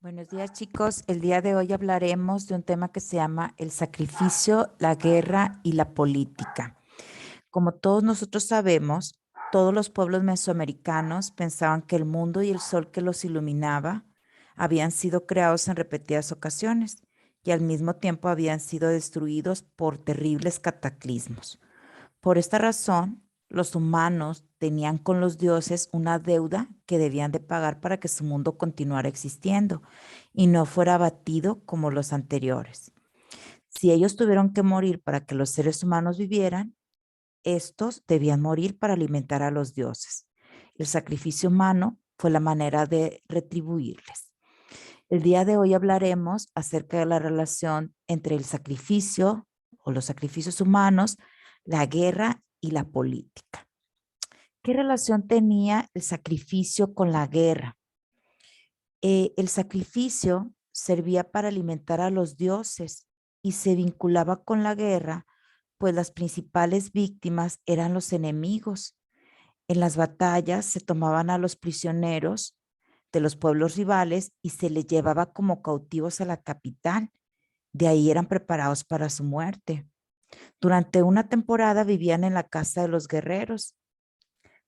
Buenos días, chicos. El día de hoy hablaremos de un tema que se llama el sacrificio, la guerra y la política. Como todos nosotros sabemos, todos los pueblos mesoamericanos pensaban que el mundo y el sol que los iluminaba habían sido creados en repetidas ocasiones y al mismo tiempo habían sido destruidos por terribles cataclismos. Por esta razón, los humanos tenían con los dioses una deuda que debían de pagar para que su mundo continuara existiendo y no fuera abatido como los anteriores. Si ellos tuvieron que morir para que los seres humanos vivieran, estos debían morir para alimentar a los dioses. El sacrificio humano fue la manera de retribuirles. El día de hoy hablaremos acerca de la relación entre el sacrificio o los sacrificios humanos, la guerra y la política. ¿Qué relación tenía el sacrificio con la guerra? El sacrificio servía para alimentar a los dioses y se vinculaba con la guerra, pues las principales víctimas eran los enemigos. En las batallas se tomaban a los prisioneros de los pueblos rivales y se les llevaba como cautivos a la capital. De ahí eran preparados para su muerte. Durante una temporada vivían en la casa de los guerreros.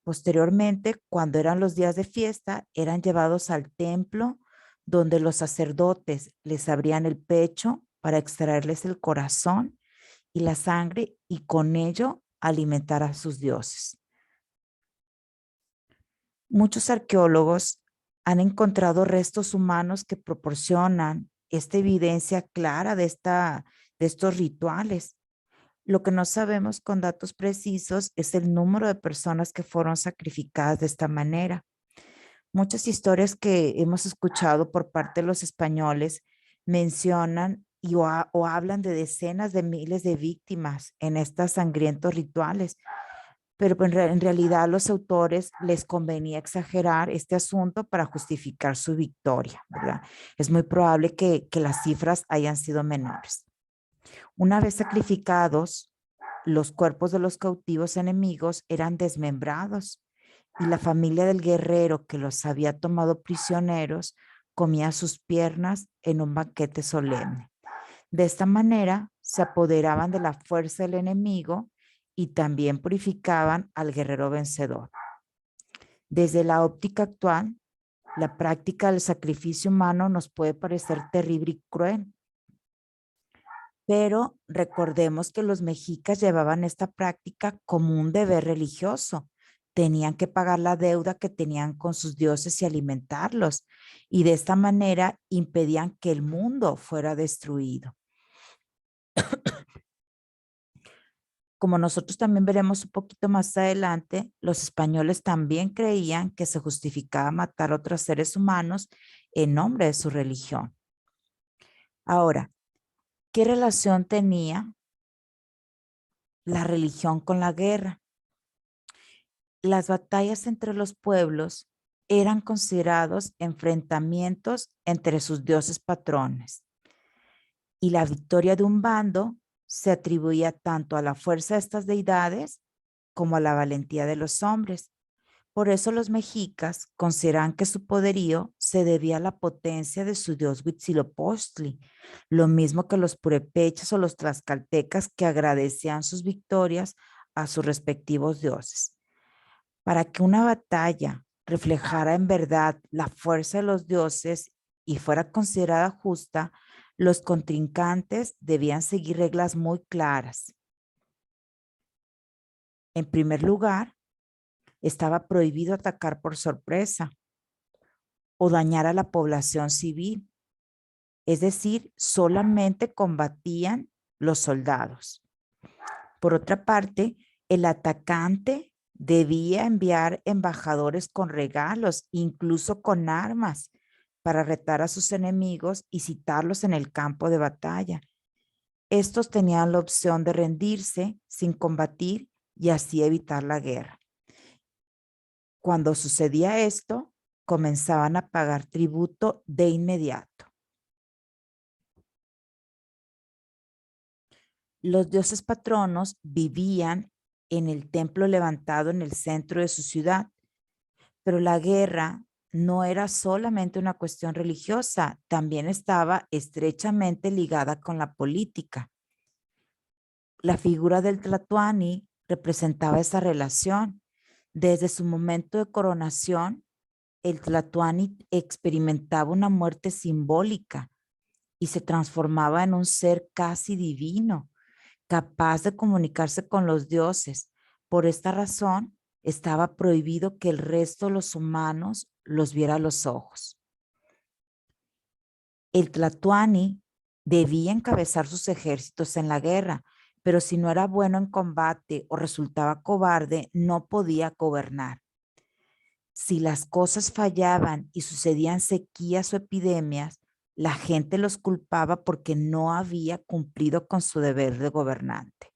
Posteriormente, cuando eran los días de fiesta, eran llevados al templo donde los sacerdotes les abrían el pecho para extraerles el corazón y la sangre y con ello alimentar a sus dioses. Muchos arqueólogos han encontrado restos humanos que proporcionan esta evidencia clara de estos rituales. Lo que no sabemos con datos precisos es el número de personas que fueron sacrificadas de esta manera. Muchas historias que hemos escuchado por parte de los españoles mencionan o hablan de decenas de miles de víctimas en estos sangrientos rituales, pero en realidad a los autores les convenía exagerar este asunto para justificar su victoria, ¿verdad? Es muy probable que las cifras hayan sido menores. Una vez sacrificados, los cuerpos de los cautivos enemigos eran desmembrados y la familia del guerrero que los había tomado prisioneros comía sus piernas en un banquete solemne. De esta manera se apoderaban de la fuerza del enemigo y también purificaban al guerrero vencedor. Desde la óptica actual, la práctica del sacrificio humano nos puede parecer terrible y cruel, pero recordemos que los mexicas llevaban esta práctica como un deber religioso. Tenían que pagar la deuda que tenían con sus dioses y alimentarlos, y de esta manera impedían que el mundo fuera destruido. Como nosotros también veremos un poquito más adelante, los españoles también creían que se justificaba matar a otros seres humanos en nombre de su religión. Ahora, ¿qué relación tenía la religión con la guerra? Las batallas entre los pueblos eran considerados enfrentamientos entre sus dioses patrones y la victoria de un bando se atribuía tanto a la fuerza de estas deidades como a la valentía de los hombres. Por eso los mexicas consideran que su poderío se debía a la potencia de su dios Huitzilopochtli, lo mismo que los purépechas o los tlaxcaltecas que agradecían sus victorias a sus respectivos dioses. Para que una batalla reflejara en verdad la fuerza de los dioses y fuera considerada justa, los contrincantes debían seguir reglas muy claras. En primer lugar, estaba prohibido atacar por sorpresa o dañar a la población civil. Es decir, solamente combatían los soldados. Por otra parte, el atacante debía enviar embajadores con regalos, incluso con armas, para retar a sus enemigos y citarlos en el campo de batalla. Estos tenían la opción de rendirse sin combatir y así evitar la guerra. Cuando sucedía esto, comenzaban a pagar tributo de inmediato. Los dioses patronos vivían en el templo levantado en el centro de su ciudad, pero la guerra no era solamente una cuestión religiosa, también estaba estrechamente ligada con la política. La figura del Tlatoani representaba esa relación. Desde su momento de coronación, el Tlatoani experimentaba una muerte simbólica y se transformaba en un ser casi divino, capaz de comunicarse con los dioses. Por esta razón, estaba prohibido que el resto de los humanos los viera a los ojos. El Tlatoani debía encabezar sus ejércitos en la guerra, pero si no era bueno en combate o resultaba cobarde, no podía gobernar. Si las cosas fallaban y sucedían sequías o epidemias, la gente los culpaba porque no había cumplido con su deber de gobernante.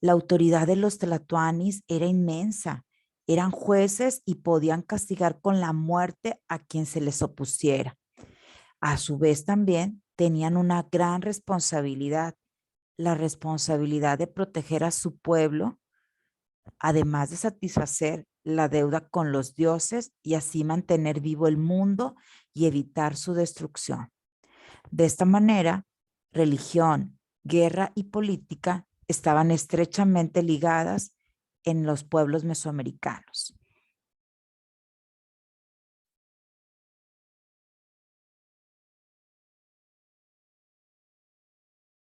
La autoridad de los tlatoanis era inmensa. Eran jueces y podían castigar con la muerte a quien se les opusiera. A su vez también tenían una gran responsabilidad, la responsabilidad de proteger a su pueblo, además de satisfacer la deuda con los dioses y así mantener vivo el mundo y evitar su destrucción. De esta manera, religión, guerra y política estaban estrechamente ligadas en los pueblos mesoamericanos.